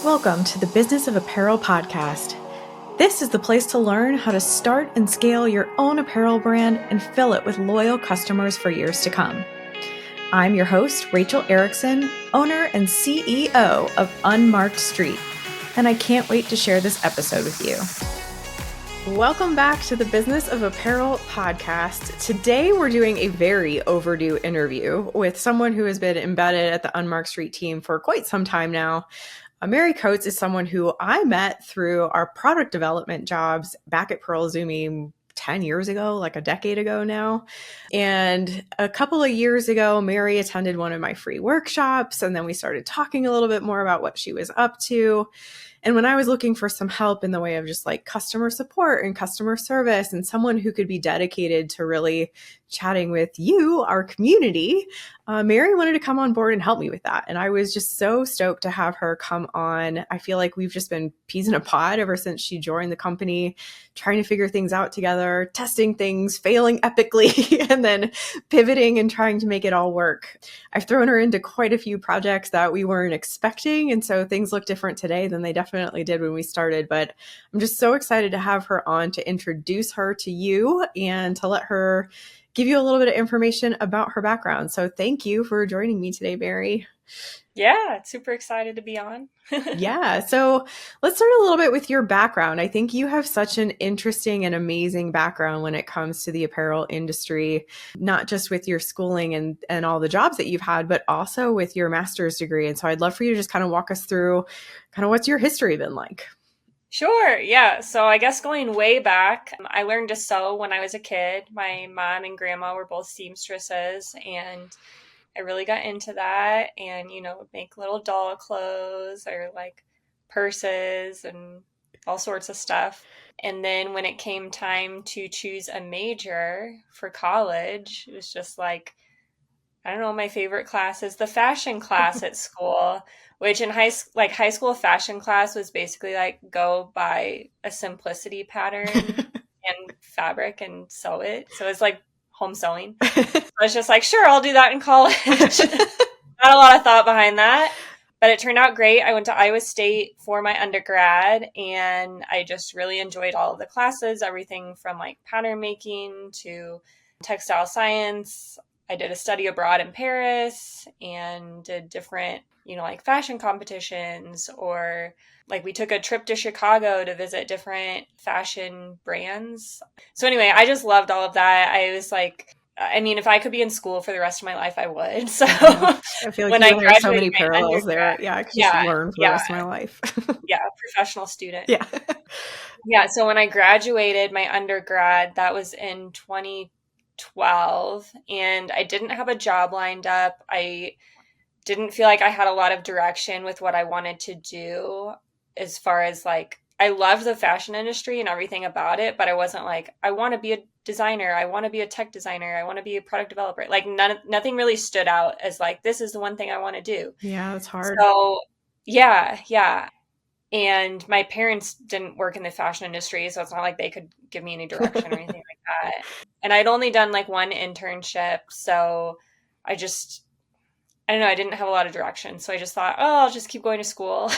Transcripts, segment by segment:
Welcome to the Business of Apparel podcast. This is the place to learn how to start and scale your own apparel brand and fill it with loyal customers for years to come. I'm your host, Rachel Erickson, owner and CEO of Unmarked Street, and I can't wait to share this episode with you. Welcome back to the Business of Apparel podcast. Today, we're doing a very overdue interview with someone who has been embedded at the Unmarked Street team for quite some time now. Mary Coates is someone who I met through our product development jobs back at Izumi 10 years ago, like a decade ago now. And a couple of years ago, Mary attended one of my free workshops, and then we started talking a little bit more about what she was up to. And when I was looking for some help in the way of just like customer support and customer service and someone who could be dedicated to really chatting with you, our community, Mary wanted to come on board and help me with that. And I was just so stoked to have her come on. I feel like we've just been peas in a pod ever since she joined the company, trying to figure things out together, testing things, failing epically, and then pivoting and trying to make it all work. I've thrown her into quite a few projects that we weren't expecting. And so things look different today than they definitely did when we started. But I'm just so excited to have her on to introduce her to you and to let her give you a little bit of information about her background. So thank you for joining me today, Mary. Yeah, super excited to be on. Yeah. So let's start a little bit with your background. I think you have such an interesting and amazing background when it comes to the apparel industry, not just with your schooling and all the jobs that you've had, but also with your master's degree. And so I'd love for you to just kind of walk us through kind of what's your history been like. Sure. Yeah. So I guess going way back, I learned to sew when I was a kid. My mom and grandma were both seamstresses, and I really got into that and, make little doll clothes or like purses and all sorts of stuff. And then when it came time to choose a major for college, it was just like, I don't know, my favorite class is the fashion class at school, which in high school fashion class was basically like go buy a simplicity pattern and fabric and sew it. So it's like home sewing. So I was just like, sure, I'll do that in college. Not a lot of thought behind that, but it turned out great. I went to Iowa State for my undergrad, and I just really enjoyed all of the classes, everything from like pattern making to textile science. I did a study abroad in Paris and did different, like fashion competitions, or like we took a trip to Chicago to visit different fashion brands. So anyway, I just loved all of that. I was like, if I could be in school for the rest of my life, I would. So I feel like when there are so many parallels there. Yeah, I could just learn for the rest of my life. Yeah, professional student. Yeah. Yeah, so when I graduated my undergrad, that was in 2012, and I didn't have a job lined up. I didn't feel like I had a lot of direction with what I wanted to do, as far as like, I loved the fashion industry and everything about it, but I wasn't like, I want to be a designer. I want to be a tech designer. I want to be a product developer. Like nothing really stood out as like, this is the one thing I want to do. Yeah, that's hard. So yeah. And my parents didn't work in the fashion industry, so it's not like they could give me any direction or anything like that. And I'd only done like one internship, so I don't know, I didn't have a lot of direction. So I just thought, I'll just keep going to school.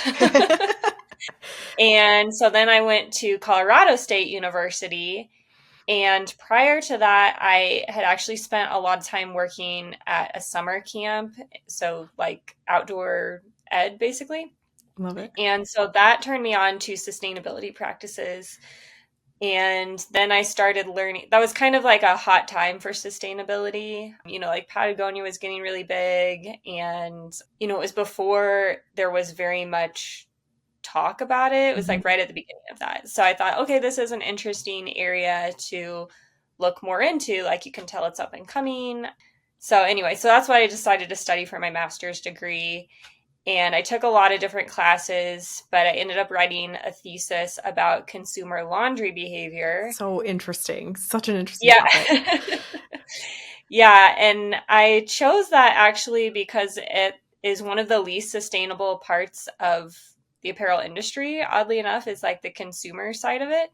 And so then I went to Colorado State University. And prior to that, I had actually spent a lot of time working at a summer camp. So like outdoor ed, basically. Love it. And so that turned me on to sustainability practices. And then I started learning. That was kind of like a hot time for sustainability. Like Patagonia was getting really big. And, it was before there was very much talk about it. It was like right at the beginning of that. So I thought, okay, this is an interesting area to look more into. Like you can tell it's up and coming. So anyway, so that's what I decided to study for my master's degree. And I took a lot of different classes, but I ended up writing a thesis about consumer laundry behavior. So interesting. Such an interesting topic. Yeah. And I chose that actually because it is one of the least sustainable parts of the apparel industry, oddly enough, is like the consumer side of it.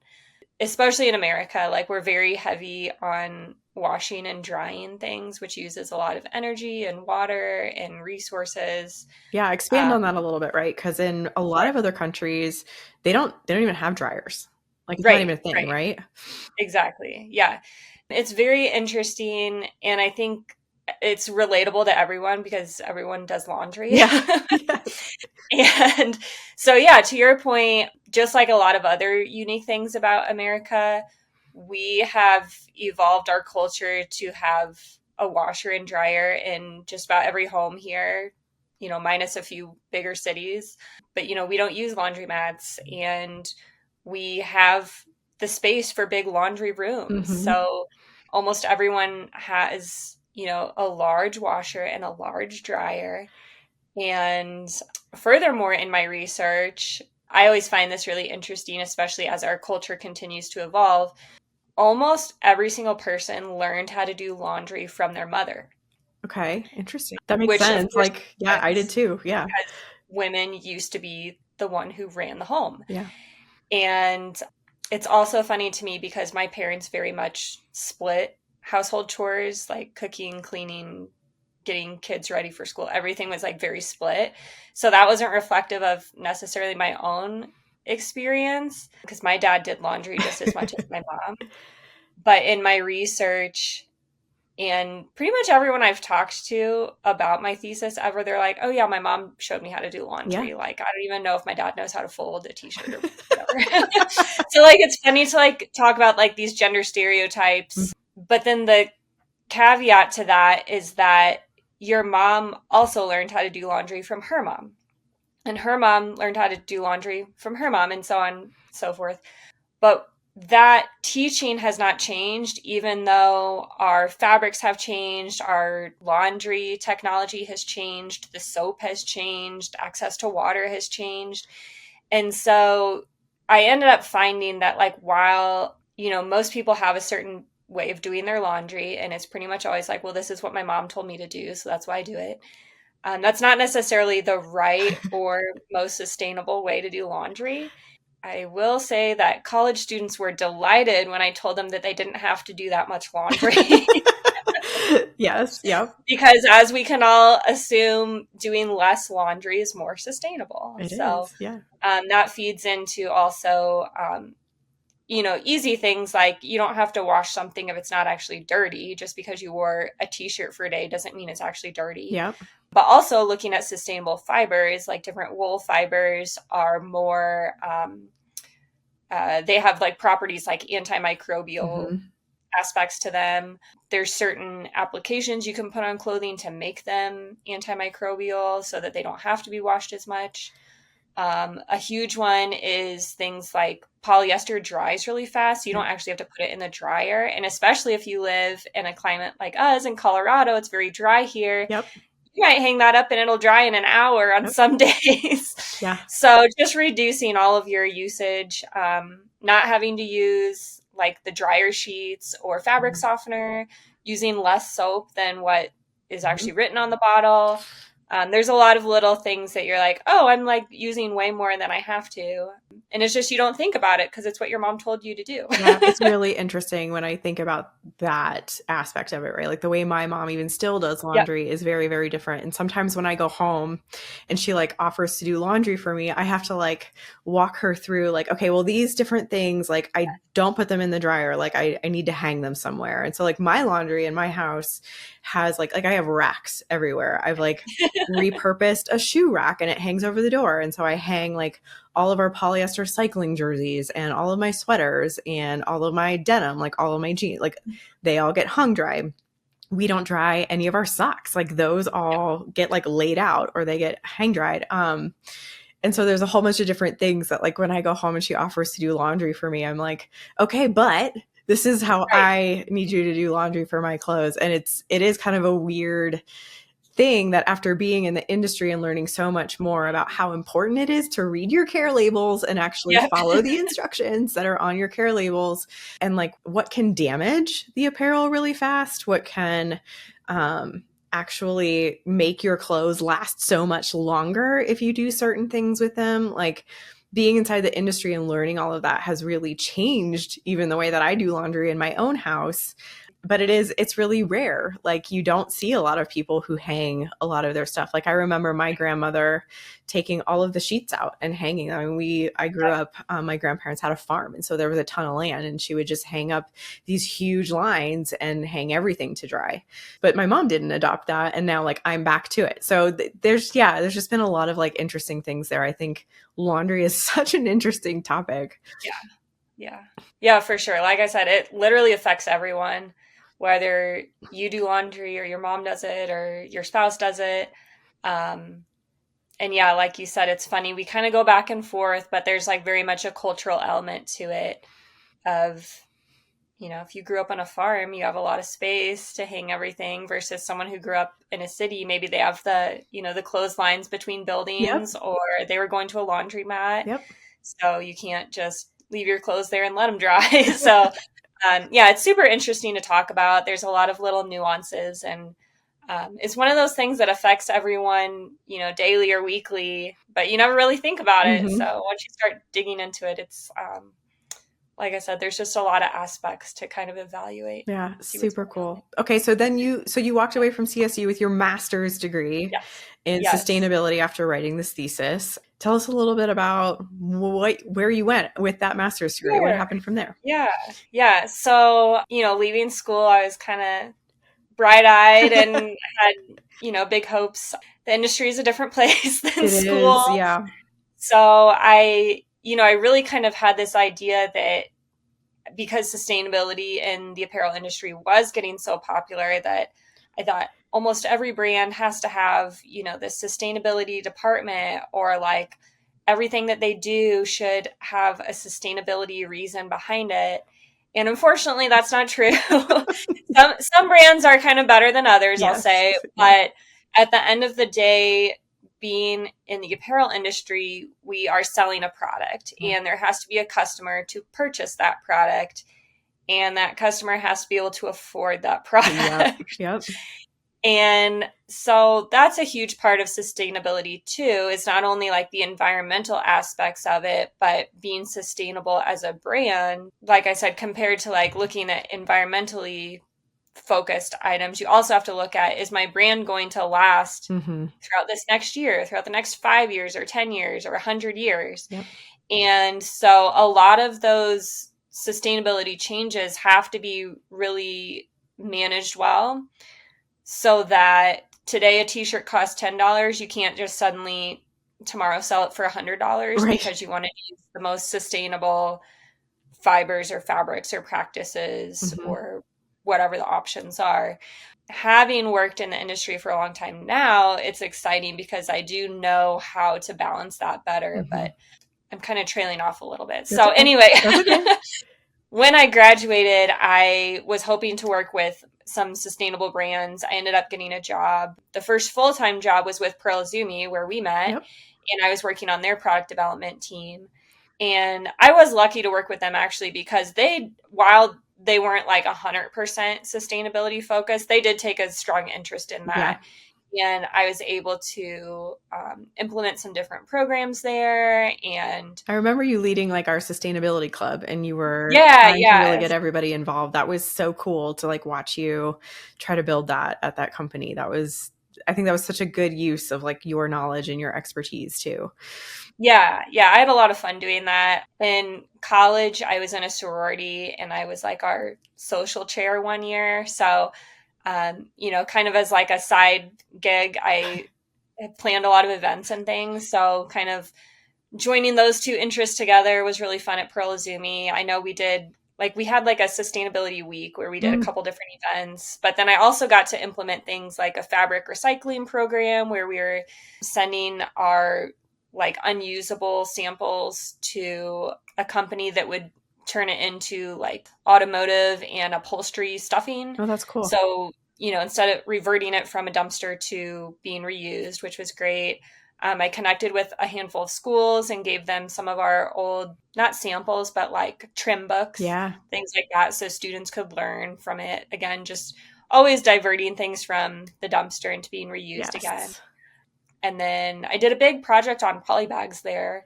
especially in America, like we're very heavy on washing and drying things, which uses a lot of energy and water and resources. Yeah, expand on that a little bit, right? Because in a lot Sure. of other countries, they don't even have dryers. Like it's not Right, even a thing, right. right? Exactly. Yeah. It's very interesting. And I think it's relatable to everyone because everyone does laundry. Yeah. Yes. And so, yeah, to your point, just like a lot of other unique things about America, we have evolved our culture to have a washer and dryer in just about every home here, minus a few bigger cities. But, we don't use laundromats, and we have the space for big laundry rooms. Mhm. So almost everyone has, a large washer and a large dryer. And furthermore, in my research, I always find this really interesting, especially as our culture continues to evolve. Almost every single person learned how to do laundry from their mother, Okay, interesting. That makes which of sense. course Like, yeah, makes I did sense too. Yeah. because women used to be the one who ran the home. Yeah. And it's also funny to me because my parents very much split household chores, like cooking, cleaning, getting kids ready for school. Everything was like very split. So that wasn't reflective of necessarily my own experience because my dad did laundry just as much as my mom. But in my research, and pretty much everyone I've talked to about my thesis ever, they're like, oh, yeah, my mom showed me how to do Yeah. laundry. Like, I don't even know if my dad knows how to fold a t-shirt or whatever. So, like, it's funny to, like, talk about, like, these gender stereotypes. But then the caveat to that is that your mom also learned how to do laundry from her mom. And her mom learned how to do laundry from her mom, and so on and so forth. But that teaching has not changed, even though our fabrics have changed, our laundry technology has changed, the soap has changed, access to water has changed. And so I ended up finding that, like, while, most people have a certain way of doing their laundry, and it's pretty much always like, well, this is what my mom told me to do, so that's why I do it. That's not necessarily the right or most sustainable way to do laundry. I will say that college students were delighted when I told them that they didn't have to do that much laundry. Yes. Yep. Because as we can all assume, doing less laundry is more sustainable. It So is. Yeah. that feeds into also, easy things like you don't have to wash something if it's not actually dirty. Just because you wore a t-shirt for a day doesn't mean it's actually dirty. Yep. But also looking at sustainable fibers, like different wool fibers are more, they have like properties like antimicrobial aspects to them. There's certain applications you can put on clothing to make them antimicrobial so that they don't have to be washed as much. A huge one is things like polyester dries really fast. You don't actually have to put it in the dryer. And especially if you live in a climate like us in Colorado, it's very dry here. Yep. You might hang that up and it'll dry in an hour on some days. Yeah. So just reducing all of your usage, not having to use like the dryer sheets or fabric softener, using less soap than what is actually written on the bottle. There's a lot of little things that you're like, oh, I'm like using way more than I have to. And it's just, you don't think about it because it's what your mom told you to do. Yeah, it's really interesting when I think about that aspect of it, right? Like the way my mom even still does laundry is very, very different. And sometimes when I go home and she like offers to do laundry for me, I have to like walk her through like, okay, well, these different things, like I don't put them in the dryer. Like I need to hang them somewhere. And so like my laundry in my house has like I have racks everywhere. I've like repurposed a shoe rack and it hangs over the door. And so I hang like all of our polyester cycling jerseys and all of my sweaters and all of my denim, like all of my jeans, like they all get hung dry. We don't dry any of our socks. Like those all get like laid out or they get hang dried. And so there's a whole bunch of different things that like when I go home and she offers to do laundry for me, I'm like, okay, but this is how I need you to do laundry for my clothes. And it is kind of a weird thing that after being in the industry and learning so much more about how important it is to read your care labels and actually follow the instructions that are on your care labels and like what can damage the apparel really fast, what can actually make your clothes last so much longer if you do certain things with them. Like being inside the industry and learning all of that has really changed even the way that I do laundry in my own house. But it's really rare. Like, you don't see a lot of people who hang a lot of their stuff. Like, I remember my grandmother taking all of the sheets out and hanging them. I mean, I grew up, my grandparents had a farm, and so there was a ton of land, and she would just hang up these huge lines and hang everything to dry. But my mom didn't adopt that, and now like I'm back to it. So there's just been a lot of like interesting things there. I think laundry is such an interesting topic. Yeah, for sure. Like I said, it literally affects everyone, whether you do laundry or your mom does it or your spouse does it. And yeah, like you said, it's funny. We kind of go back and forth, but there's like very much a cultural element to it of, if you grew up on a farm, you have a lot of space to hang everything versus someone who grew up in a city. Maybe they have the clotheslines between buildings, or they were going to a laundromat. Yep. So you can't just leave your clothes there and let them dry. So it's super interesting to talk about. There's a lot of little nuances, and it's one of those things that affects everyone, daily or weekly, but you never really think about it. So once you start digging into it, it's, like I said, there's just a lot of aspects to kind of evaluate. Yeah, super cool. Okay, so then you walked away from CSU with your master's degree in sustainability after writing this thesis. Tell us a little bit about where you went with that master's degree. What happened from there? Yeah. So, leaving school, I was kind of bright-eyed and had, big hopes. The industry is a different place than school. Yeah. So I really kind of had this idea that because sustainability in the apparel industry was getting so popular, that I thought almost every brand has to have, this sustainability department, or like everything that they do should have a sustainability reason behind it. And unfortunately, that's not true. Some brands are kind of better than others, I'll say. But at the end of the day, being in the apparel industry, we are selling a product, and there has to be a customer to purchase that product, and that customer has to be able to afford that product. Yep. And so that's a huge part of sustainability too. It's not only like the environmental aspects of it, but being sustainable as a brand. Like I said, compared to like looking at environmentally focused items, you also have to look at, is my brand going to last throughout this next year, throughout the next 5 years or 10 years or 100 years? Yep. And so a lot of those sustainability changes have to be really managed well, so that today a t-shirt costs $10. You can't just suddenly tomorrow sell it for $100 because you want to use the most sustainable fibers or fabrics or practices or whatever the options are. Having worked in the industry for a long time now, it's exciting because I do know how to balance that better, but I'm kind of trailing off a little bit. So anyway, when I graduated, I was hoping to work with some sustainable brands. I ended up getting a job. The first full-time job was with Izumi, where we met, and I was working on their product development team. And I was lucky to work with them actually, because while they weren't like 100% sustainability focused, they did take a strong interest in that. And I was able to implement some different programs there. And I remember you leading like our sustainability club, and you were trying to really get everybody involved. That was so cool to like watch you try to build that at that company. I think that was such a good use of like your knowledge and your expertise too. Yeah. I had a lot of fun doing that. In college, I was in a sorority, and I was like our social chair one year. So kind of as like a side gig, I had planned a lot of events and things. So kind of joining those two interests together was really fun at Izumi. I know we had like a sustainability week where we did a couple different events, but then I also got to implement things like a fabric recycling program where we were sending our like unusable samples to a company that would turn it into like automotive and upholstery stuffing. Oh, that's cool. So, instead of reverting it from a dumpster to being reused, which was great. I connected with a handful of schools and gave them some of our old, not samples, but like trim books, things like that, so students could learn from it. Again, just always diverting things from the dumpster into being reused again. And then I did a big project on polybags there.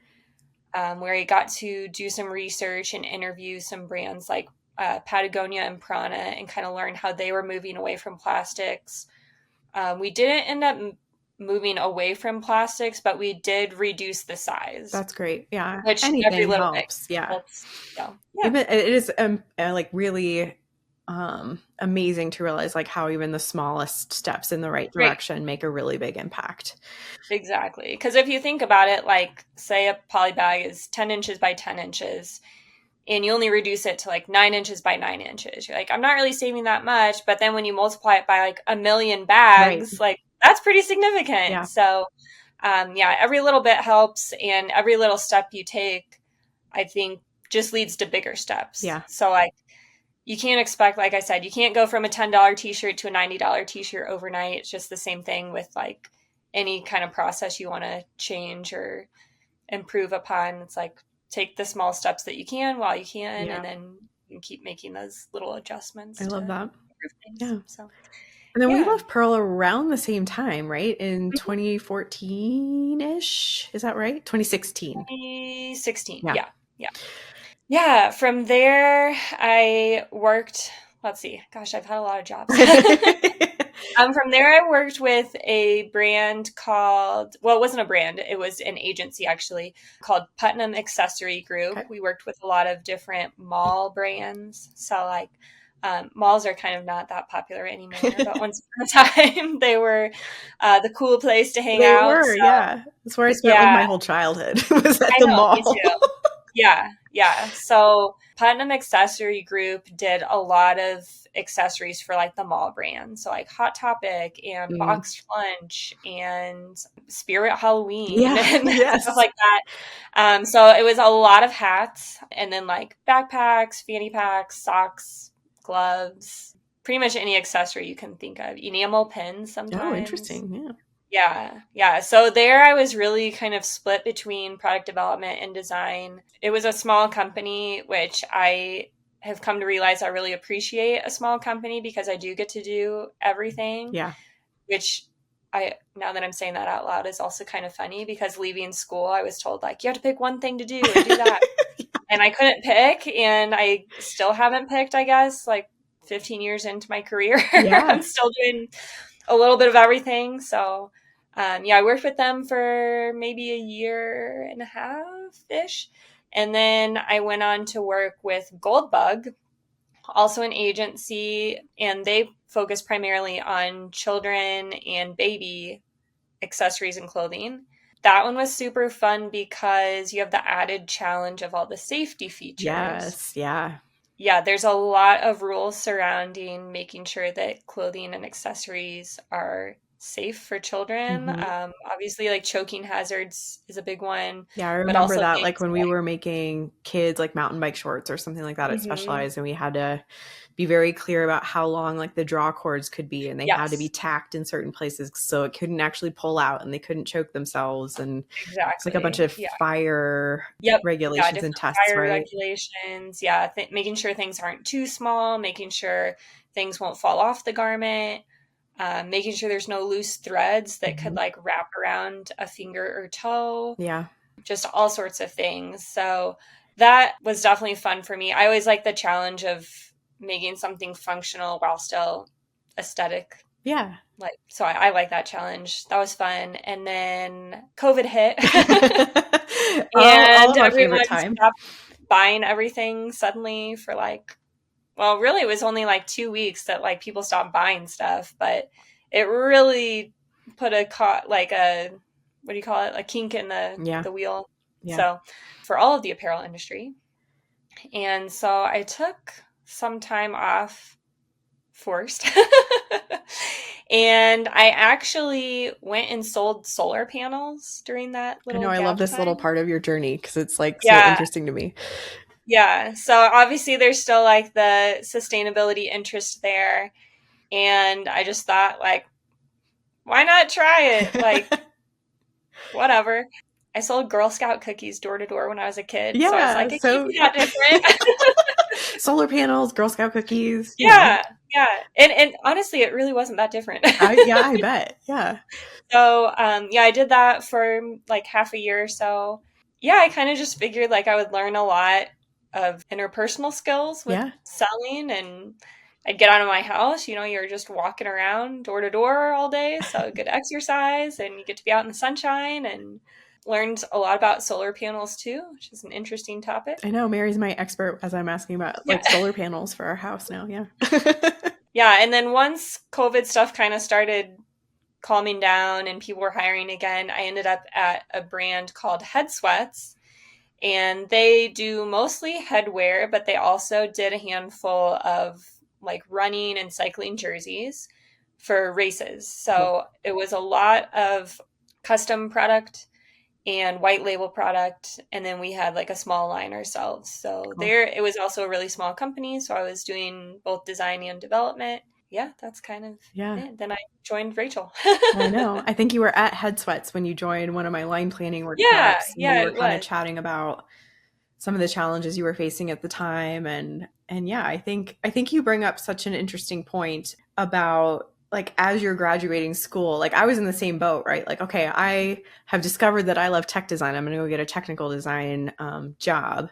where I got to do some research and interview some brands like Patagonia and Prana and kind of learn how they were moving away from plastics. We didn't end up moving away from plastics, but we did reduce the size. That's great. Yeah. Which Anything every little helps. bit Yeah. helps. So, yeah. Even it is like really amazing to realize like how even the smallest steps in the right direction make a really big impact. Exactly. Because if you think about it, like say a poly bag is 10 inches by 10 inches and you only reduce it to like 9 inches by 9 inches. You're like, I'm not really saving that much. But then when you multiply it by like 1 million bags, like that's pretty significant. Yeah. So every little bit helps, and every little step you take, I think, just leads to bigger steps. Yeah. So like, you can't expect, like I said, you can't go from a $10 t-shirt to a $90 t-shirt overnight. It's just the same thing with like any kind of process you want to change or improve upon. It's like, take the small steps that you can while you can, and then you keep making those little adjustments. I love that. Yeah. So, and then we left Pearl around the same time, right? In 2014-ish. Is that right? 2016. 2016. Yeah. From there, I worked, let's see, gosh, I've had a lot of jobs. From there, I worked with a brand called, well, it wasn't a brand. It was an agency, actually, called Putnam Accessory Group. We worked with a lot of different mall brands. So, like, malls are kind of not that popular anymore. But once upon a time, they were the cool place to hang out. They were, yeah. That's where I spent like my whole childhood, was at the mall. Me too. Yeah. So Putnam Accessory Group did a lot of accessories for like the mall brands. So like Hot Topic and Boxed Lunch and Spirit Halloween and stuff like that. So it was a lot of hats, and then like backpacks, fanny packs, socks, gloves, pretty much any accessory you can think of. Enamel pins sometimes. Oh, interesting. Yeah. Yeah. So there I was really kind of split between product development and design. It was a small company, which I have come to realize I really appreciate a small company because I do get to do everything. Yeah. Which now that I'm saying that out loud, is also kind of funny, because leaving school, I was told like, you have to pick one thing to do and do that. And I couldn't pick, and I still haven't picked, I guess, like 15 years into my career. I'm still doing a little bit of everything. So, I worked with them for maybe a year and a half-ish. And then I went on to work with Goldbug, also an agency, and they focus primarily on children and baby accessories and clothing. That one was super fun because you have the added challenge of all the safety features. Yes, yeah. Yeah, there's a lot of rules surrounding making sure that clothing and accessories are safe for children. Obviously, like choking hazards is a big one. Yeah, I remember that, like when we were making kids like mountain bike shorts or something like that at Specialized, and we had to be very clear about how long like the draw cords could be, and they had to be tacked in certain places so it couldn't actually pull out and they couldn't choke themselves, and it's like a bunch of fire regulations and tests, regulations. Making sure things aren't too small, making sure things won't fall off the garment, making sure there's no loose threads that could like wrap around a finger or toe. Just all sorts of things. So that was definitely fun for me. I always like the challenge of making something functional while still aesthetic. So I like that challenge. That was fun. And then COVID hit. And everyone stopped buying everything suddenly for like, well, really it was only like 2 weeks that like people stopped buying stuff, but it really put a what do you call it? A kink in the wheel. So for all of the apparel industry. And so I took some time off, forced. And I actually went and sold solar panels during that little I love this time. little part of your journey because it's like so interesting to me. Yeah. So obviously there's still like the sustainability interest there. And I just thought like, why not try it? Like, whatever. I sold Girl Scout cookies door to door when I was a kid. So I was like, it can't be that different. Solar panels, Girl Scout cookies. Yeah. And honestly, it really wasn't that different. I bet. Yeah. So, I did that for like half a year or so. yeah, I kind of just figured like I would learn a lot of interpersonal skills with Yeah. selling, and I'd get out of my house. You're just walking around door to door all day, so good exercise, and you get to be out in the sunshine, and learned a lot about solar panels too, which is an interesting topic. I know Mary's my expert as I'm asking about Yeah. like solar panels for our house now. Yeah. Yeah, and then once COVID stuff kind of started calming down and people were hiring again, I ended up at a brand called Head Sweats, and they do mostly headwear, but they also did a handful of like running and cycling jerseys for races. Cool. So it was a lot of custom product and white label product, and then we had like a small line ourselves. So Cool. there, it was also a really small company, so I was doing both design and development. Yeah, that's kind of it. Then I joined Rachel. I know. I think you were at Head Sweats when you joined one of my line planning workshops, and we Yeah, were it kind of was. chatting about some of the challenges you were facing at the time. And yeah, I think you bring up such an interesting point about like as you're graduating school. Like I was in the same boat, right? Like, okay, I have discovered that I love tech design. I'm going to go get a technical design job.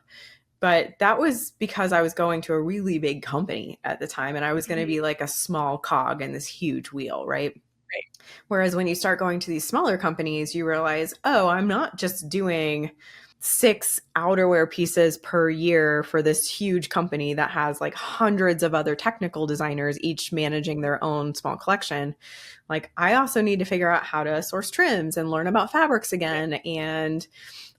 But that was because I was going to a really big company at the time, and I was going to Mhm. be like a small cog in this huge wheel, right? Right. Whereas when you start going to these smaller companies, you realize, oh, I'm not just doing 6 outerwear pieces per year for this huge company that has like hundreds of other technical designers, each managing their own small collection. Like, I also need to figure out how to source trims and learn about fabrics again and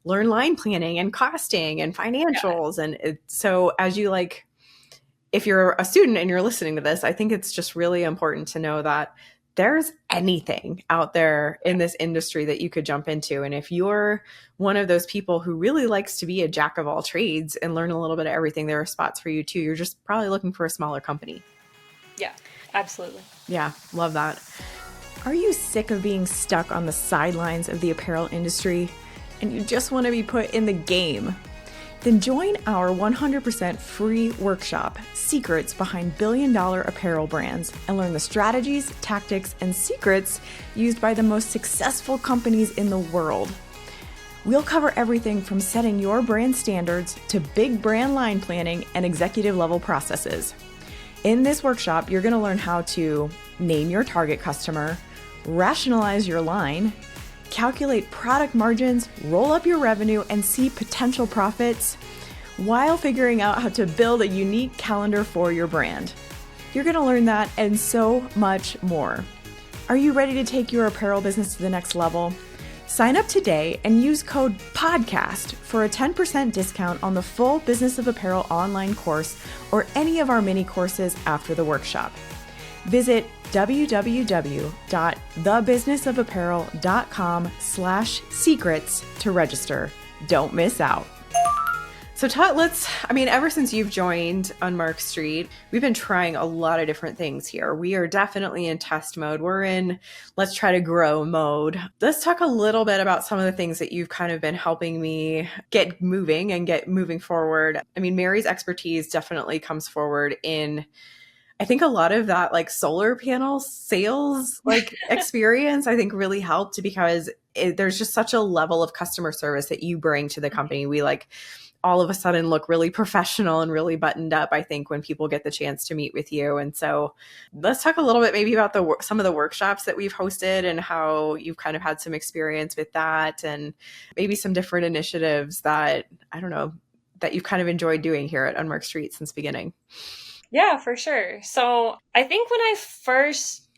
learn line planning and costing and Yeah. financials. So, as you like, if you're a student and you're listening to this, I think it's just really important to know that there's anything out there in this industry that you could jump into. And if you're one of those people who really likes to be a jack of all trades and learn a little bit of everything, there are spots for you too. You're just probably looking for a smaller company. Yeah, absolutely. Yeah, love that. Are you sick of being stuck on the sidelines of the apparel industry and you just want to be put in the game? Then join our 100% free workshop, Secrets Behind Billion-Dollar Apparel Brands, and learn the strategies, tactics, and secrets used by the most successful companies in the world. We'll cover everything from setting your brand standards to big brand line planning and executive level processes. In this workshop, you're going to learn how to name your target customer, rationalize your line, calculate product margins, roll up your revenue, and see potential profits while figuring out how to build a unique calendar for your brand. You're going to learn that and so much more. Are you ready to take your apparel business to the next level? Sign up today and use code PODCAST for a 10% discount on the full Business of Apparel online course or any of our mini courses after the workshop. Visit www.thebusinessofapparel.com/secrets to register. Don't miss out. So ever since you've joined Unmarked Street, we've been trying a lot of different things here. We are definitely in test mode. We're in let's try to grow mode. Let's talk a little bit about some of the things that you've kind of been helping me get moving and get moving forward. I mean, Mary's expertise definitely comes forward in I think a lot of that like solar panel sales like experience I think really helped because there's just such a level of customer service that you bring to the company. We like all of a sudden look really professional and really buttoned up, I think, when people get the chance to meet with you. And so let's talk a little bit maybe about some of the workshops that we've hosted and how you've kind of had some experience with that and maybe some different initiatives that, I don't know, that you've kind of enjoyed doing here at Unmarked Street since beginning. Yeah, for sure. So I think when I first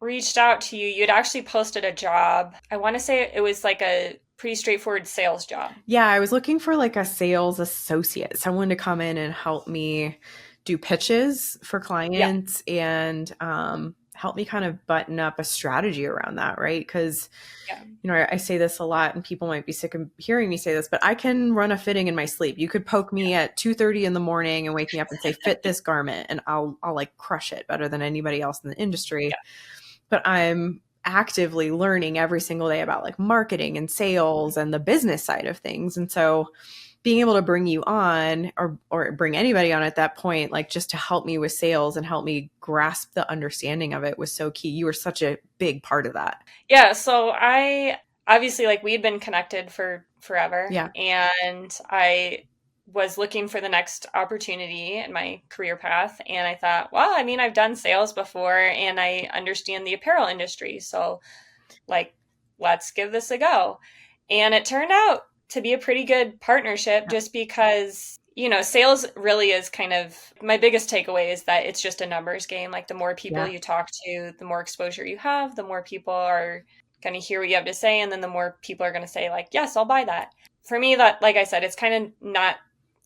reached out to you, you had actually posted a job. I want to say it was like a pretty straightforward sales job. Yeah, I was looking for like a sales associate, someone to come in and help me do pitches for Yeah. clients and help me kind of button up a strategy around that, right? Because, Yeah. I say this a lot and people might be sick of hearing me say this, but I can run a fitting in my sleep. You could poke me at 2:30 in the morning and wake me up and say, fit this garment, and I'll like crush it better than anybody else in the industry. Yeah. But I'm actively learning every single day about like marketing and sales and the business side of things. And so being able to bring you on or bring anybody on at that point, like just to help me with sales and help me grasp the understanding of it was so key. You were such a big part of that. Yeah, so obviously, like, we had been connected for forever, Yeah. and I was looking for the next opportunity in my career path. And I thought, well, I mean, I've done sales before and I understand the apparel industry. So, like, let's give this a go. And it turned out to be a pretty good partnership just because, sales really is kind of my biggest takeaway is that it's just a numbers game. Like, the more people Yeah. you talk to, the more exposure you have, the more people are going to hear what you have to say. And then the more people are going to say, like, yes, I'll buy that. For me, that, like I said, it's kind of not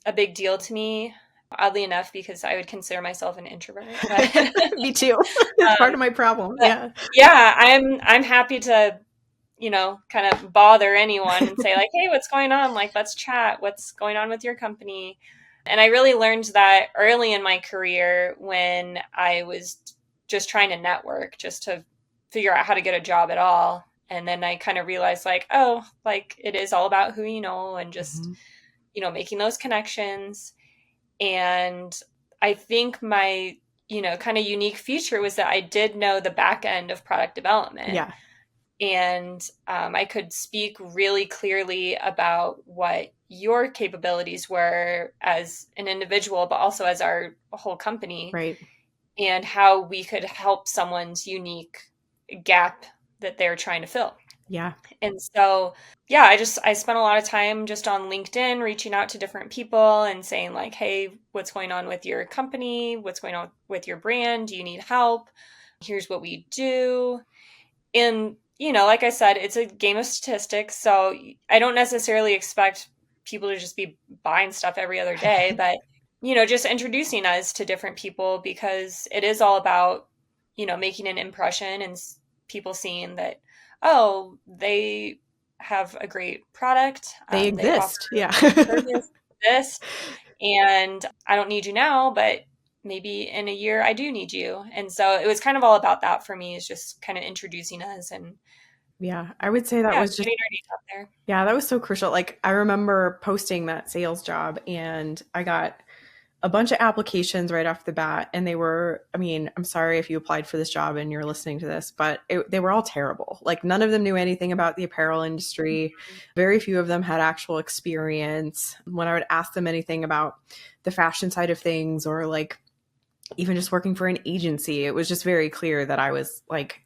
a big deal to me, oddly enough, because I would consider myself an introvert. But Me too. It's part of my problem. Yeah. yeah, I'm happy to, kind of bother anyone and say, like, hey, what's going on? Like, let's chat. What's going on with your company? And I really learned that early in my career when I was just trying to network, just to figure out how to get a job at all. And then I kind of realized, like, oh, like, it is all about who you know and just, making those connections. And I think my, kind of unique feature was that I did know the back end of product development. Yeah. And I could speak really clearly about what your capabilities were as an individual, but also as our whole company. Right. And how we could help someone's unique gap that they're trying to fill. Yeah. And so, yeah, I spent a lot of time just on LinkedIn reaching out to different people and saying, like, hey, what's going on with your company? What's going on with your brand? Do you need help? Here's what we do. And, like I said, it's a game of statistics. So I don't necessarily expect people to just be buying stuff every other day, but, just introducing us to different people, because it is all about, making an impression and people seeing that, oh, they have a great product. They They exist. offer Yeah. service, this, and I don't need you now, but maybe in a year I do need you. And so it was kind of all about that for me, is just kind of introducing us and Yeah. I would say that was just, getting our names out there. yeah, that was so crucial. Like, I remember posting that sales job and I got a bunch of applications right off the bat. And they were, I mean, I'm sorry if you applied for this job and you're listening to this, but they were all terrible. Like, none of them knew anything about the apparel industry. Very few of them had actual experience. When I would ask them anything about the fashion side of things, or like even just working for an agency, it was just very clear that I was like,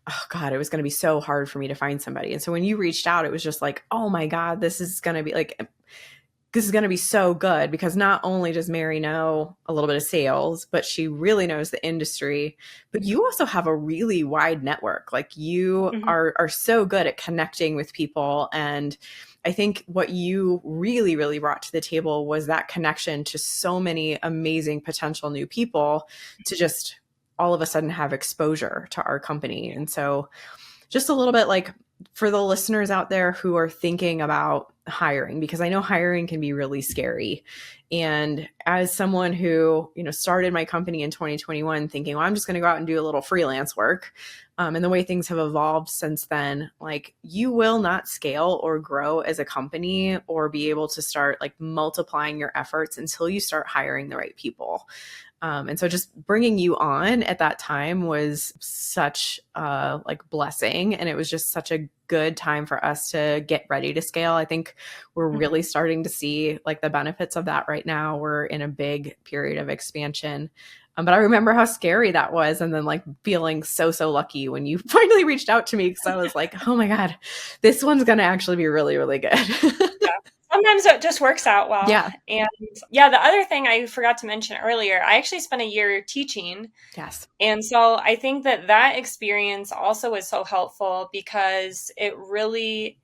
oh God, it was going to be so hard for me to find somebody. And so when you reached out, it was just like, oh my God, this is going to be so good, because not only does Mary know a little bit of sales, but she really knows the industry, but you also have a really wide network. Like, you are so good at connecting with people. And I think what you really, really brought to the table was that connection to so many amazing potential new people to just all of a sudden have exposure to our company. And so just a little bit, like, for the listeners out there who are thinking about hiring, because I know hiring can be really scary. And as someone who, started my company in 2021 thinking, well, I'm just going to go out and do a little freelance work. And the way things have evolved since then, like, you will not scale or grow as a company or be able to start like multiplying your efforts until you start hiring the right people. And so just bringing you on at that time was such a like blessing. And it was just such a good time for us to get ready to scale. I think we're really starting to see like the benefits of that right now. We're in a big period of expansion. But I remember how scary that was. And then like feeling so lucky when you finally reached out to me, because I was like, oh my God, this one's going to actually be really, really good. Yeah. Sometimes it just works out well. Yeah. And yeah, the other thing I forgot to mention earlier, I actually spent a year teaching. Yes. And so I think that experience also was so helpful, because it really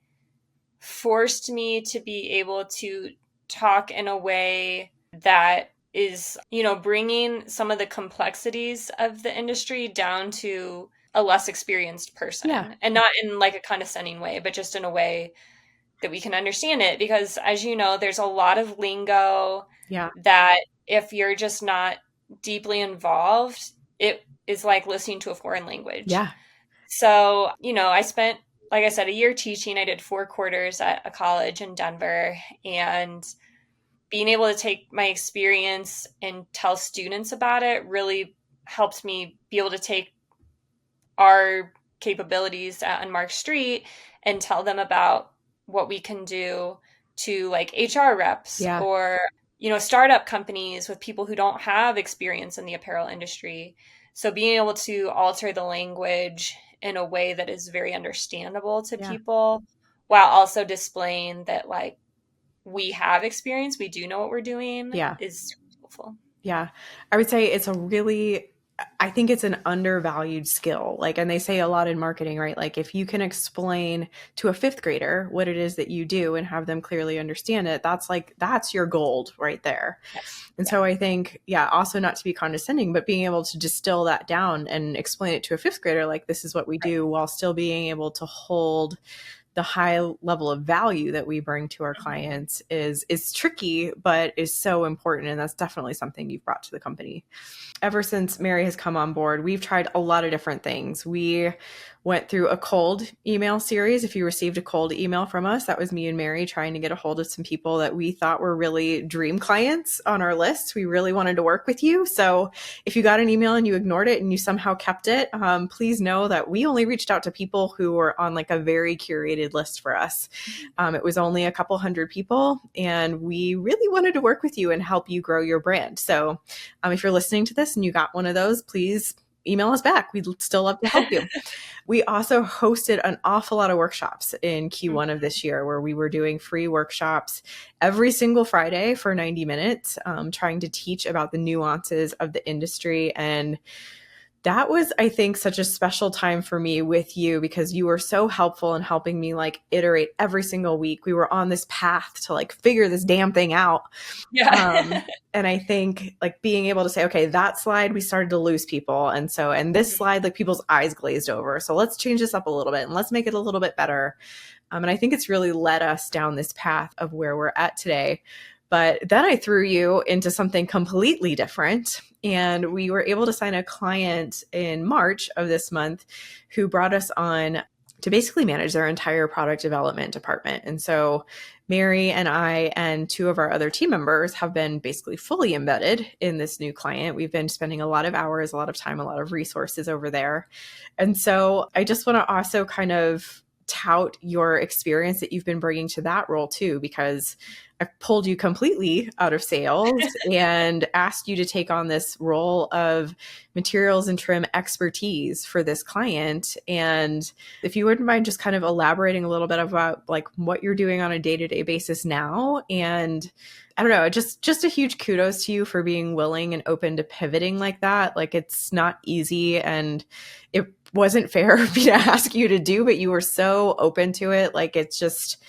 forced me to be able to talk in a way that is, bringing some of the complexities of the industry down to a less experienced person. Yeah. And not in like a condescending way, but just in a way that we can understand it. Because as you know, there's a lot of lingo that if you're just not deeply involved, it is like listening to a foreign language. Yeah. So, I spent, like I said, a year teaching. I did 4 quarters at a college in Denver, and being able to take my experience and tell students about it really helped me be able to take our capabilities at Unmarked Street and tell them about what we can do to like HR reps Yeah. or, startup companies with people who don't have experience in the apparel industry. So being able to alter the language in a way that is very understandable to people while also displaying that like we have experience, we do know what we're doing is helpful. Yeah. I would say I think it's an undervalued skill. Like, and they say a lot in marketing, right? Like if you can explain to a fifth grader what it is that you do and have them clearly understand it, that's your gold right there. And so I think, also not to be condescending, but being able to distill that down and explain it to a fifth grader, like this is what we do, while still being able to hold the high level of value that we bring to our clients is tricky, but is so important. And that's definitely something you've brought to the company. Ever since Mary has come on board, we've tried a lot of different things. We went through a cold email series. If you received a cold email from us, that was me and Mary trying to get a hold of some people that we thought were really dream clients on our list. We really wanted to work with you. So if you got an email and you ignored it and you somehow kept it, please know that we only reached out to people who were on like a very curated list for us. It was only a couple hundred people, and we really wanted to work with you and help you grow your brand. So if you're listening to this and you got one of those, please email us back. We'd still love to help you. We also hosted an awful lot of workshops in Q1 of this year, where we were doing free workshops every single Friday for 90 minutes, trying to teach about the nuances of the industry. And that was, I think, such a special time for me with you, because you were so helpful in helping me like iterate every single week. We were on this path to like figure this damn thing out. Yeah. And I think like being able to say, okay, that slide, we started to lose people. And this slide, like people's eyes glazed over. So let's change this up a little bit and let's make it a little bit better. And I think it's really led us down this path of where we're at today. But then I threw you into something completely different. And we were able to sign a client in March of this month who brought us on to basically manage their entire product development department. And so Mary and I and two of our other team members have been basically fully embedded in this new client. We've been spending a lot of hours, a lot of time, a lot of resources over there. And so I just want to also kind of tout your experience that you've been bringing to that role too, because I've pulled you completely out of sales and asked you to take on this role of materials and trim expertise for this client. And if you wouldn't mind just kind of elaborating a little bit about like what you're doing on a day-to-day basis now. And I don't know, just a huge kudos to you for being willing and open to pivoting like that. Like it's not easy, and it wasn't fair of me to ask you to do, but you were so open to it. Like it's just,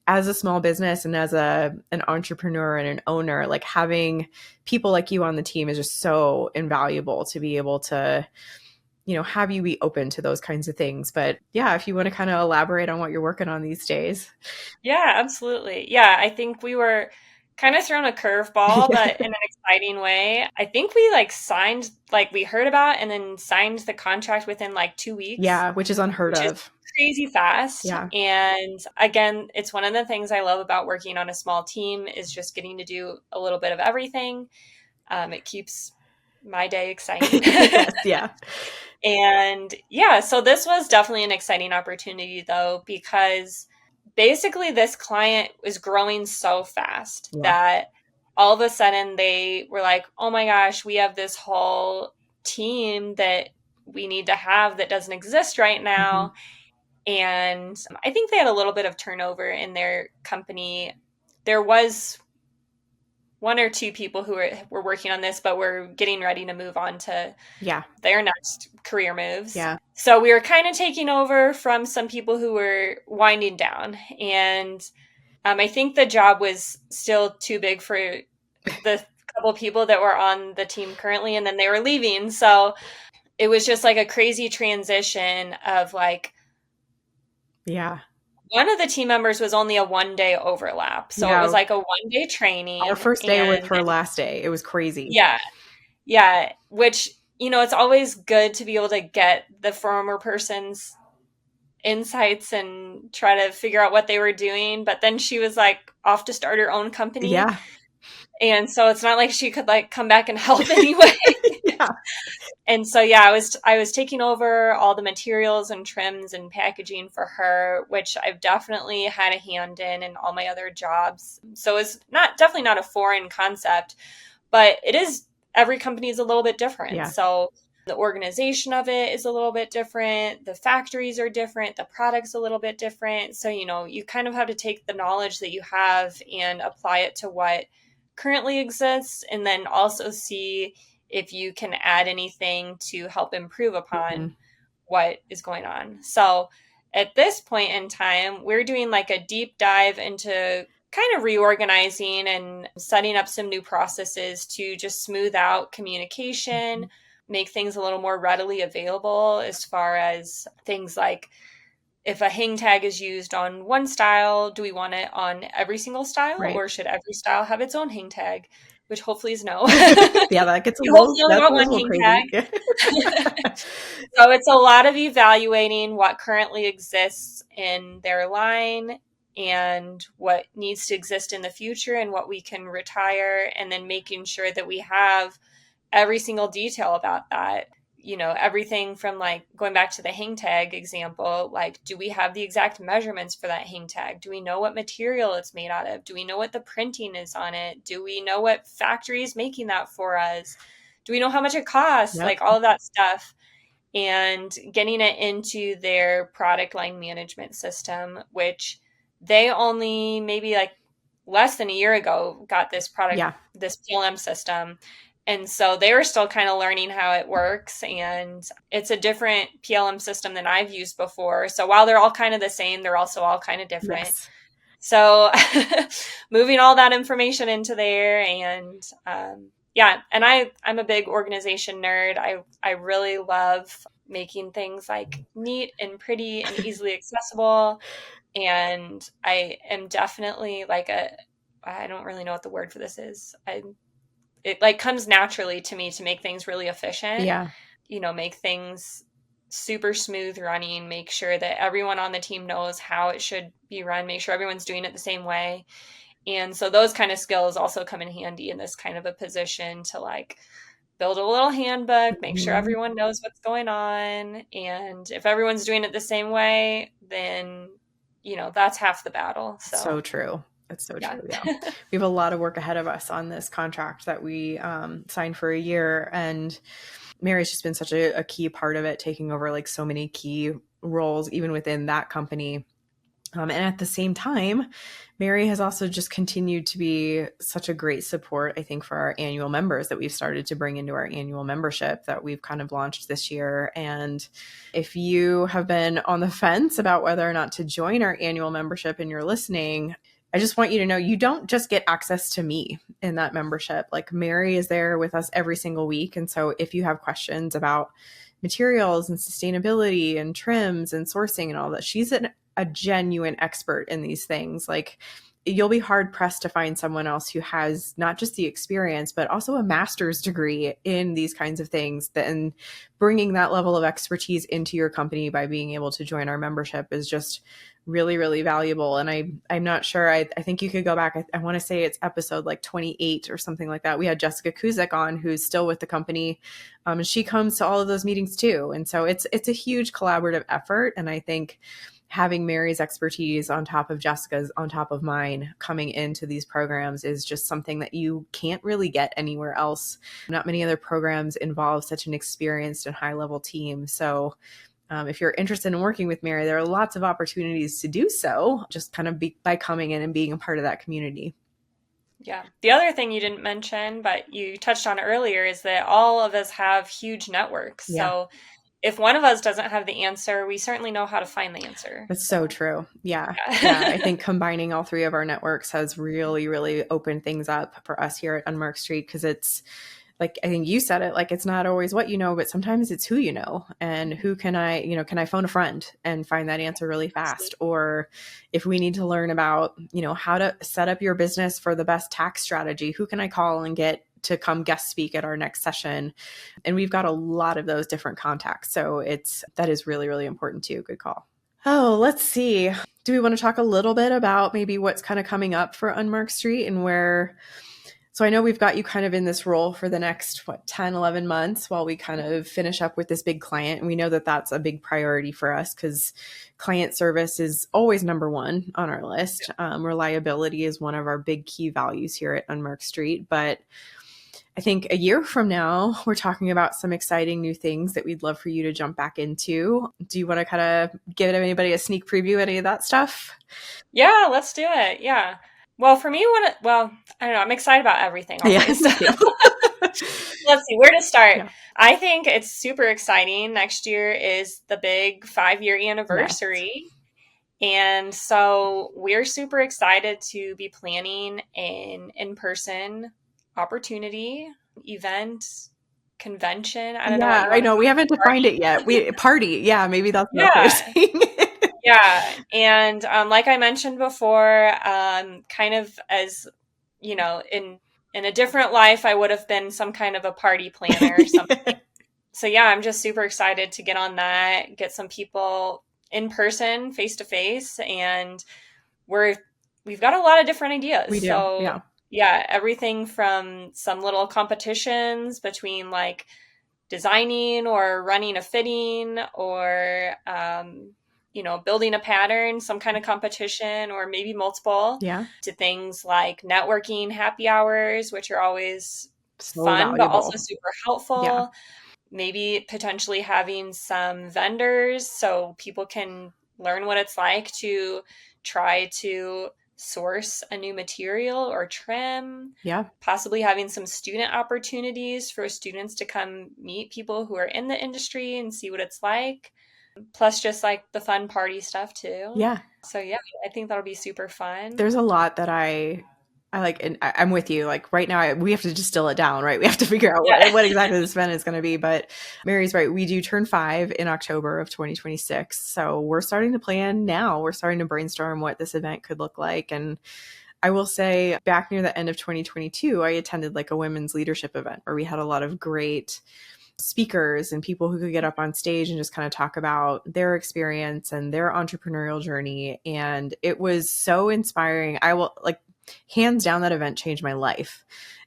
as a small business and as an entrepreneur and an owner, like having people like you on the team is just so invaluable to be able to, have you be open to those kinds of things. But yeah, if you want to kind of elaborate on what you're working on these days. Yeah, absolutely. Yeah, I think we were kind of thrown a curveball, but in an exciting way. I think we we heard about and then signed the contract within like 2 weeks. Yeah, which is unheard of. Crazy fast. Yeah. And again, it's one of the things I love about working on a small team is just getting to do a little bit of everything. It keeps my day exciting. Yes, yeah. And yeah, so this was definitely an exciting opportunity though, because basically this client is growing so fast that all of a sudden they were like, oh my gosh, we have this whole team that we need to have that doesn't exist right now. Mm-hmm. And I think they had a little bit of turnover in their company. There was one or two people who were working on this, but were getting ready to move on to their next career moves. Yeah. So we were kind of taking over from some people who were winding down. And I think the job was still too big for the couple people that were on the team currently, and then they were leaving. So it was just like a crazy transition of like, one of the team members was only a 1-day overlap. So it was like a 1-day training. Our first day with her last day. It was crazy. Yeah. Yeah. Which, it's always good to be able to get the former person's insights and try to figure out what they were doing. But then she was like off to start her own company. Yeah. And so it's not like she could like come back and help anyway. And so, yeah, I was taking over all the materials and trims and packaging for her, which I've definitely had a hand in all my other jobs. So it's definitely not a foreign concept, but it is, every company is a little bit different. Yeah. So the organization of it is a little bit different. The factories are different. The product's a little bit different. So, you kind of have to take the knowledge that you have and apply it to what currently exists, and then also see if you can add anything to help improve upon what is going on. So at this point in time, we're doing like a deep dive into kind of reorganizing and setting up some new processes to just smooth out communication, make things a little more readily available, as far as things like, if a hang tag is used on one style, do we want it on every single style, Right. or should every style have its own hang tag? Which hopefully is no. Yeah, that gets You hopefully only that's a want one little hang crazy. tag. So it's a lot of evaluating what currently exists in their line and what needs to exist in the future and what we can retire, and then making sure that we have every single detail about that. Everything from, like, going back to the hang tag example, like, do we have the exact measurements for that hang tag? Do we know what material it's made out of? Do we know what the printing is on it? Do we know what factory is making that for us? Do we know how much it costs? Yep. Like, all of that stuff. And getting it into their product line management system, which they only maybe like less than a year ago got this this PLM system. And so they were still kind of learning how it works. And it's a different PLM system than I've used before. So while they're all kind of the same, they're also all kind of different. Yes. So moving all that information into there, and yeah, and I'm a big organization nerd. I really love making things like neat and pretty and easily accessible. And I am definitely like I don't really know what the word for this is. It like comes naturally to me to make things really efficient. Yeah. Make things super smooth running, make sure that everyone on the team knows how it should be run, make sure everyone's doing it the same way. And so those kind of skills also come in handy in this kind of a position to, like, build a little handbook, make sure everyone knows what's going on. And if everyone's doing it the same way, then, that's half the battle. So true. That's so Yeah. true. Yeah. We have a lot of work ahead of us on this contract that we signed for a year. And Mary's just been such a key part of it, taking over like so many key roles, even within that company. And at the same time, Mary has also just continued to be such a great support, I think, for our annual members that we've started to bring into our annual membership that we've kind of launched this year. And if you have been on the fence about whether or not to join our annual membership and you're listening, I just want you to know you don't just get access to me in that membership. Like, Mary is there with us every single week. And so if you have questions about materials and sustainability and trims and sourcing and all that, she's a genuine expert in these things. Like, you'll be hard pressed to find someone else who has not just the experience, but also a master's degree in these kinds of things. And bringing that level of expertise into your company by being able to join our membership is just really, really valuable. And I'm not sure. I think you could go back. I want to say it's episode like 28 or something like that. We had Jessica Kuzek on, who's still with the company. And she comes to all of those meetings too. And so it's a huge collaborative effort. And I think having Mary's expertise on top of Jessica's, on top of mine, coming into these programs is just something that you can't really get anywhere else. Not many other programs involve such an experienced and high-level team. So if you're interested in working with Mary, there are lots of opportunities to do so, just kind of by coming in and being a part of that community. Yeah. The other thing you didn't mention, but you touched on earlier, is that all of us have huge networks. Yeah. So if one of us doesn't have the answer, we certainly know how to find the answer. That's so true. Yeah. I think combining all three of our networks has really, really opened things up for us here at Unmarked Street, because it's like, I think you said it, like, it's not always what you know, but sometimes it's who you know, and who can I phone a friend and find that answer really fast? Or if we need to learn about, how to set up your business for the best tax strategy, who can I call and get to come guest speak at our next session? And we've got a lot of those different contacts. So that is really, really important too. Good call. Oh, let's see. Do we want to talk a little bit about maybe what's kind of coming up for Unmarked Street and where So I know we've got you kind of in this role for the next, 10, 11 months while we kind of finish up with this big client. And we know that that's a big priority for us because client service is always number one on our list. Reliability is one of our big key values here at Unmarked Street. But I think a year from now, we're talking about some exciting new things that we'd love for you to jump back into. Do you want to kind of give anybody a sneak preview, any of that stuff? Yeah, let's do it. Yeah. Well, for me, I don't know. I'm excited about everything Yeah, always. me too. Let's see where to start. Yeah. I think it's super exciting. Next year is the big 5-year Yes. anniversary. And so we're super excited to be planning an in-person opportunity, event, convention. I don't know what Yeah, you I want to know. We call haven't it. defined it yet. Party. Yeah, maybe that's the best way of Yeah. saying it. Yeah. And like I mentioned before, kind of as, in a different life, I would have been some kind of a party planner or something. So yeah, I'm just super excited to get on that, get some people in person, face to face, and we've got a lot of different We ideas. do. So Yeah. yeah, everything from some little competitions between like designing or running a fitting or building a pattern, some kind of competition or maybe multiple, Yeah. to things like networking happy hours, which are always So fun but also valuable. super Yeah. helpful. Maybe potentially having some vendors so people can learn what it's like to try to source a new material or trim. Yeah. Possibly having some student opportunities for students to come meet people who are in the industry and see what it's like. Plus, just like the fun party stuff too. Yeah. So, yeah, I think that'll be super fun. There's a lot that I like, and I'm with you. Like right now, we have to distill it down, right? We have to figure out Yeah. what exactly this event is going to be. But Mary's right. We do turn 5 in October of 2026. So we're starting to plan now. We're starting to brainstorm what this event could look like. And I will say back near the end of 2022, I attended like a women's leadership event where we had a lot of great speakers and people who could get up on stage and just kind of talk about their experience and their entrepreneurial journey. And it was so inspiring. I will like hands down, that event changed my life,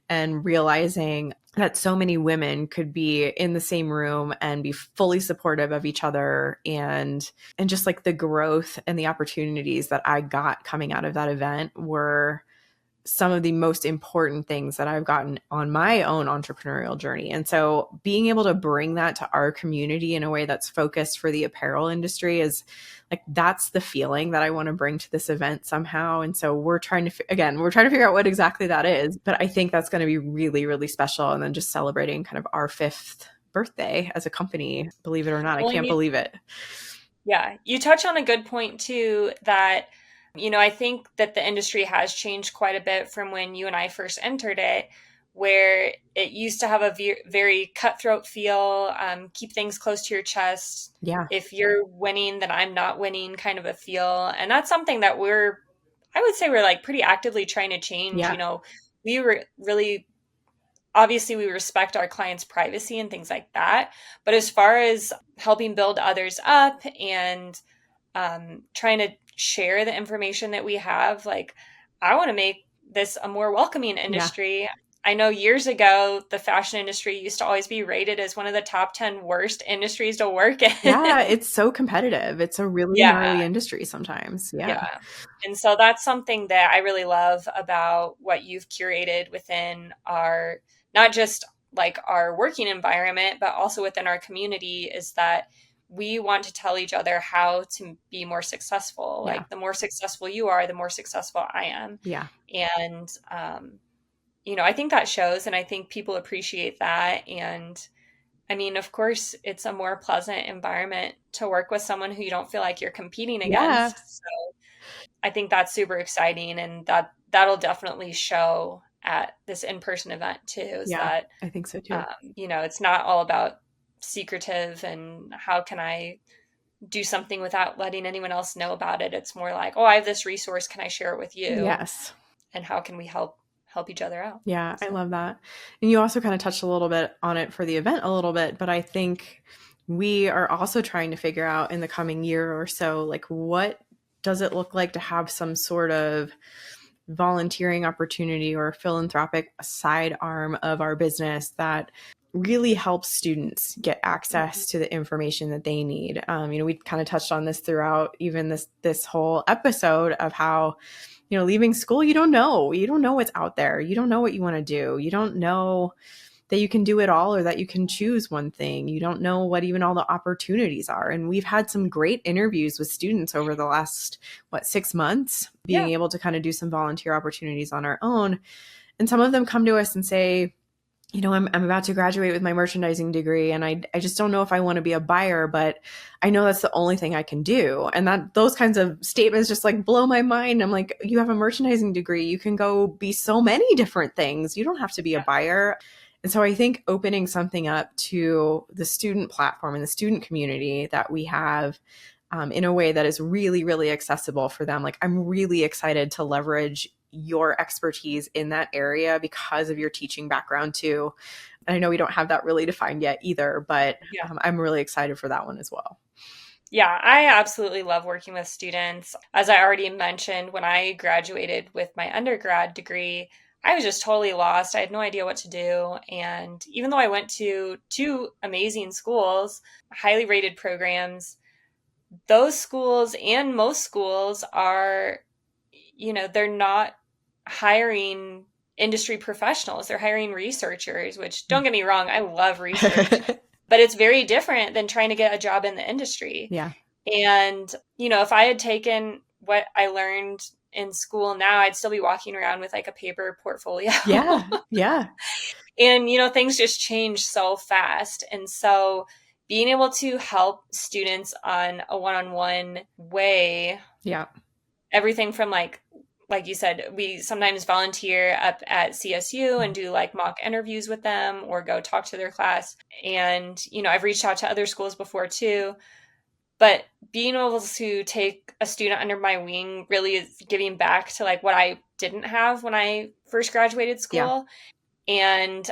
and realizing that so many women could be in the same room and be fully supportive of each other, and just like the growth and the opportunities that I got coming out of that event were some of the most important things that I've gotten on my own entrepreneurial journey. And so being able to bring that to our community in a way that's focused for the apparel industry is like, that's the feeling that I want to bring to this event somehow. And so we're trying to figure out what exactly that is, but I think that's going to be really, really special. And then just celebrating kind of our 5th birthday as a company, believe it or not. I Well, can't believe it. yeah, you touch on a good point too, that I think that the industry has changed quite a bit from when you and I first entered it, where it used to have a very cutthroat feel, keep things close to your chest. Yeah. If you're winning, then I'm not winning kind of a feel. And that's something that I would say we're like pretty actively trying to change. Yeah. We were really, obviously we respect our clients' privacy and things like that. But as far as helping build others up and trying to share the information that we have, like, I want to make this a more welcoming industry. Yeah. I know years ago, the fashion industry used to always be rated as one of the top 10 worst industries to work in. Yeah, it's so competitive. It's a really gnarly industry sometimes. Yeah. And so that's something that I really love about what you've curated within our, not just like our working environment, but also within our community, is that we want to tell each other how to be more successful. Yeah. Like the more successful you are, the more successful I am. Yeah. And, I think that shows, and I think people appreciate that. And I mean, of course, it's a more pleasant environment to work with someone who you don't feel like you're competing against. Yeah. So I think that's super exciting. And that'll definitely show at this in-person event too, is that I think so too. It's not all about secretive and how can I do something without letting anyone else know about it. It's more like, oh, I have this resource. Can I share it with you? Yes. And how can we help each other out? Yeah, so. I love that. And you also kind of touched a little bit on it for the event a little bit, but I think we are also trying to figure out in the coming year or so, like, what does it look like to have some sort of volunteering opportunity or philanthropic side arm of our business that really helps students get access to the information that they need. We kind of touched on this throughout even this whole episode of how, leaving school, you don't know what's out there. You don't know what you want to do. You don't know that you can do it all or that you can choose one thing. You don't know what even all the opportunities are. And we've had some great interviews with students over the last, 6 months, being able to kind of do some volunteer opportunities on our own. And some of them come to us and say, I'm about to graduate with my merchandising degree, and I just don't know if I want to be a buyer, but I know that's the only thing I can do. And those kinds of statements just like blow my mind. I'm like, you have a merchandising degree. You can go be so many different things. You don't have to be a buyer. And so I think opening something up to the student platform and the student community that we have in a way that is really, really accessible for them. Like, I'm really excited to leverage your expertise in that area because of your teaching background too. And I know we don't have that really defined yet either, but I'm really excited for that one as well. Yeah, I absolutely love working with students. As I already mentioned, when I graduated with my undergrad degree, I was just totally lost. I had no idea what to do. And even though I went to 2 amazing schools, highly rated programs, those schools and most schools are, they're not hiring industry professionals. They're hiring researchers, which, don't get me wrong, I love research, but it's very different than trying to get a job in the industry. Yeah. And, if I had taken what I learned in school now, I'd still be walking around with like a paper portfolio. Yeah. Yeah. And, things just change so fast. And so being able to help students on a one-on-one way. Yeah. Everything from like you said, we sometimes volunteer up at CSU and do like mock interviews with them or go talk to their class. And, I've reached out to other schools before too. But being able to take a student under my wing really is giving back to like what I didn't have when I first graduated school. Yeah. And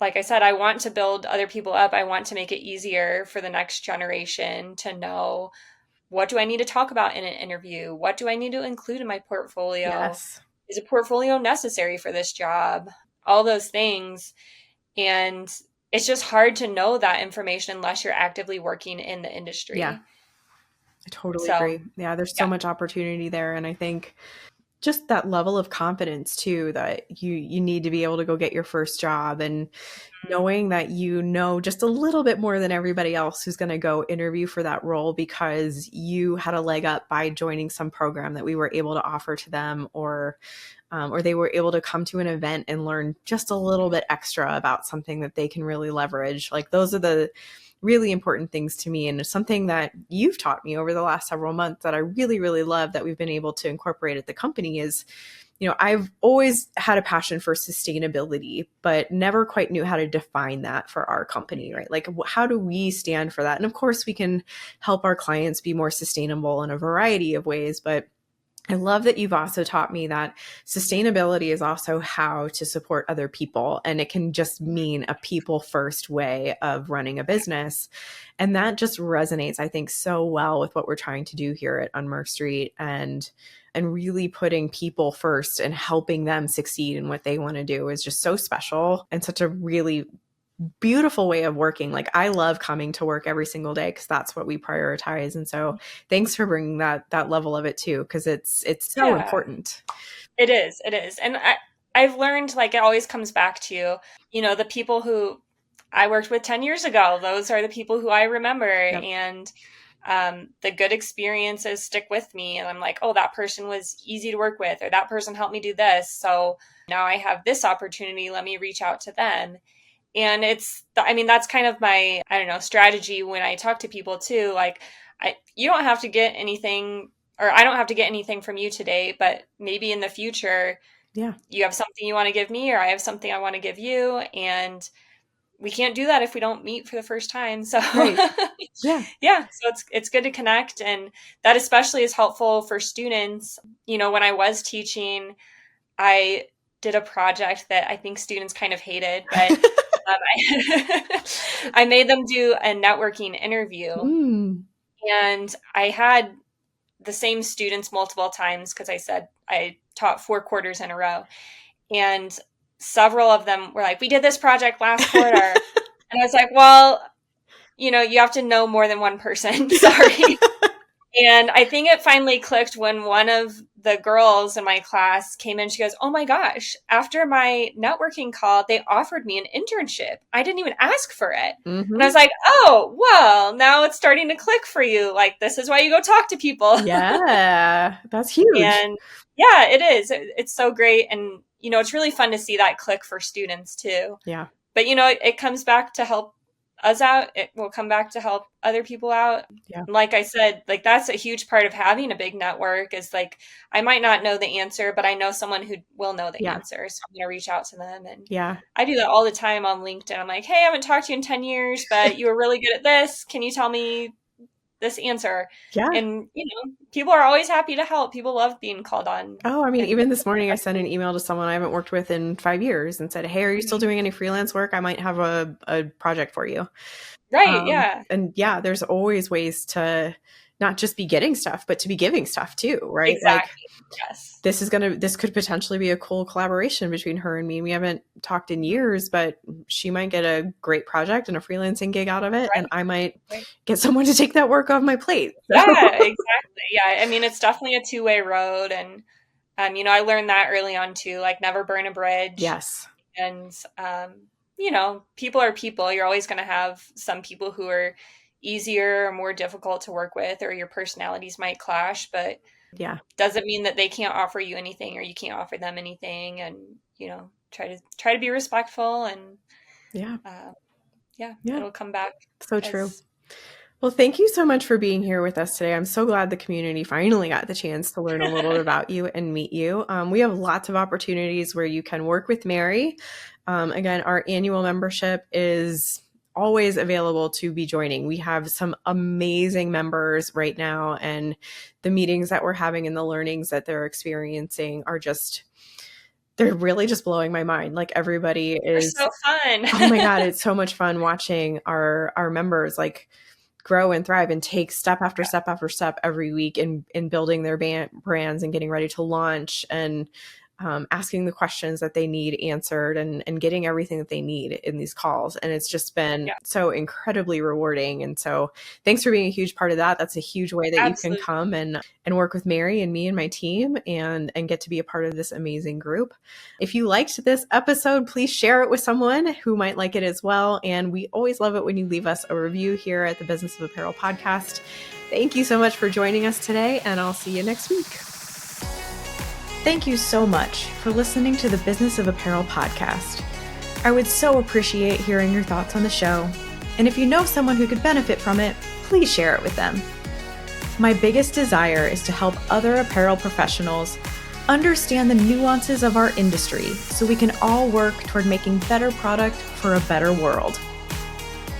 like I said, I want to build other people up. I want to make it easier for the next generation to know, what do I need to talk about in an interview? What do I need to include in my portfolio? Yes. Is a portfolio necessary for this job? All those things. And it's just hard to know that information unless you're actively working in the industry. Yeah, I totally agree. Yeah, there's so much opportunity there. And I think just that level of confidence too, that you need to be able to go get your first job, and knowing that just a little bit more than everybody else who's going to go interview for that role because you had a leg up by joining some program that we were able to offer to them, or they were able to come to an event and learn just a little bit extra about something that they can really leverage. Like, those are the really important things to me. And it's something that you've taught me over the last several months that I really, really love that we've been able to incorporate at the company is, I've always had a passion for sustainability, but never quite knew how to define that for our company, right? Like, how do we stand for that? And of course, we can help our clients be more sustainable in a variety of ways, but I love that you've also taught me that sustainability is also how to support other people. And it can just mean a people first way of running a business. And that just resonates, I think, so well with what we're trying to do here at Unmarked Street, and really putting people first and helping them succeed in what they want to do is just so special and such a really beautiful way of working. Like, I love coming to work every single day because that's what we prioritize. And so thanks for bringing that level of it too, because it's so important. It is. And I've learned, like, it always comes back to, the people who I worked with 10 years ago, those are the people who I remember. Yep. And the good experiences stick with me. And I'm like, oh, that person was easy to work with, or that person helped me do this. So now I have this opportunity. Let me reach out to them. And that's kind of my, strategy when I talk to people too. Like, you don't have to get anything, or I don't have to get anything from you today, but maybe in the future, you have something you want to give me, or I have something I want to give you. And we can't do that if we don't meet for the first time. So right. So it's good to connect. And that especially is helpful for students. When I was teaching, I did a project that I think students kind of hated, but I made them do a networking interview. And I had the same students multiple times because I said I taught 4 quarters in a row. And several of them were like, we did this project last quarter. And I was like, well, you have to know more than one person. Sorry. And I think it finally clicked when one of the girls in my class came in. She goes, oh my gosh, after my networking call, they offered me an internship. I didn't even ask for it. Mm-hmm. And I was like, oh, well, now it's starting to click for you. Like, this is why you go talk to people. Yeah, that's huge. And yeah, it is. It's so great. And, it's really fun to see that click for students too. Yeah. But, it comes back to help us out. It will come back to help other people out. Yeah. Like I said, like that's a huge part of having a big network is like, I might not know the answer, but I know someone who will know the answer. So I'm going to reach out to them. And I do that all the time on LinkedIn. I'm like, hey, I haven't talked to you in 10 years, but you were really good at this. Can you tell me this answer? Yeah. And, people are always happy to help. People love being called on. Oh, I mean, even this morning I sent an email to someone I haven't worked with in 5 years and said, hey, are you still doing any freelance work? I might have a project for you. Right. Yeah. And there's always ways to not just be getting stuff, but to be giving stuff too. Right. Exactly. Like, yes. This could potentially be a cool collaboration between her and me. We haven't talked in years, but she might get a great project and a freelancing gig out of it. Right. And I might get someone to take that work off my plate. So. Yeah, exactly. Yeah. I mean, it's definitely a two-way road. And, I learned that early on too, like never burn a bridge. Yes. And, people are people. You're always going to have some people who are easier or more difficult to work with, or your personalities might clash, but doesn't mean that they can't offer you anything or you can't offer them anything. And, try to be respectful and it'll come back. So true. Well, thank you so much for being here with us today. I'm so glad the community finally got the chance to learn a little bit about you and meet you. We have lots of opportunities where you can work with Mary. Again, our annual membership is always available to be joining. We have some amazing members right now, and the meetings that we're having and the learnings that they're experiencing are they're really just blowing my mind. Like everybody is so fun. Oh my God. It's so much fun watching our members like grow and thrive and take step after step after step every week in building their brands and getting ready to launch and asking the questions that they need answered and getting everything that they need in these calls. And it's just been so incredibly rewarding. And so thanks for being a huge part of that. That's a huge way that you can come and work with Mary and me and my team and get to be a part of this amazing group. If you liked this episode, please share it with someone who might like it as well. And we always love it when you leave us a review here at the Business of Apparel podcast. Thank you so much for joining us today, and I'll see you next week. Thank you so much for listening to the Business of Apparel podcast. I would so appreciate hearing your thoughts on the show. And if you know someone who could benefit from it, please share it with them. My biggest desire is to help other apparel professionals understand the nuances of our industry so we can all work toward making better product for a better world.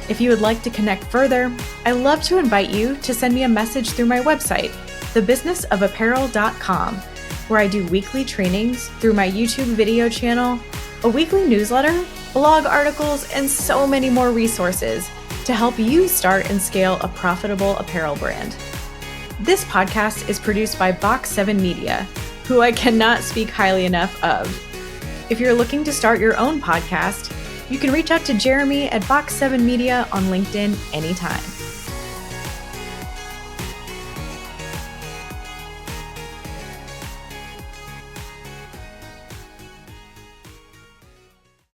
If you would like to connect further, I'd love to invite you to send me a message through my website, thebusinessofapparel.com, where I do weekly trainings through my YouTube video channel, a weekly newsletter, blog articles, and so many more resources to help you start and scale a profitable apparel brand. This podcast is produced by Box 7 Media, who I cannot speak highly enough of. If you're looking to start your own podcast, you can reach out to Jeremy at Box 7 Media on LinkedIn anytime.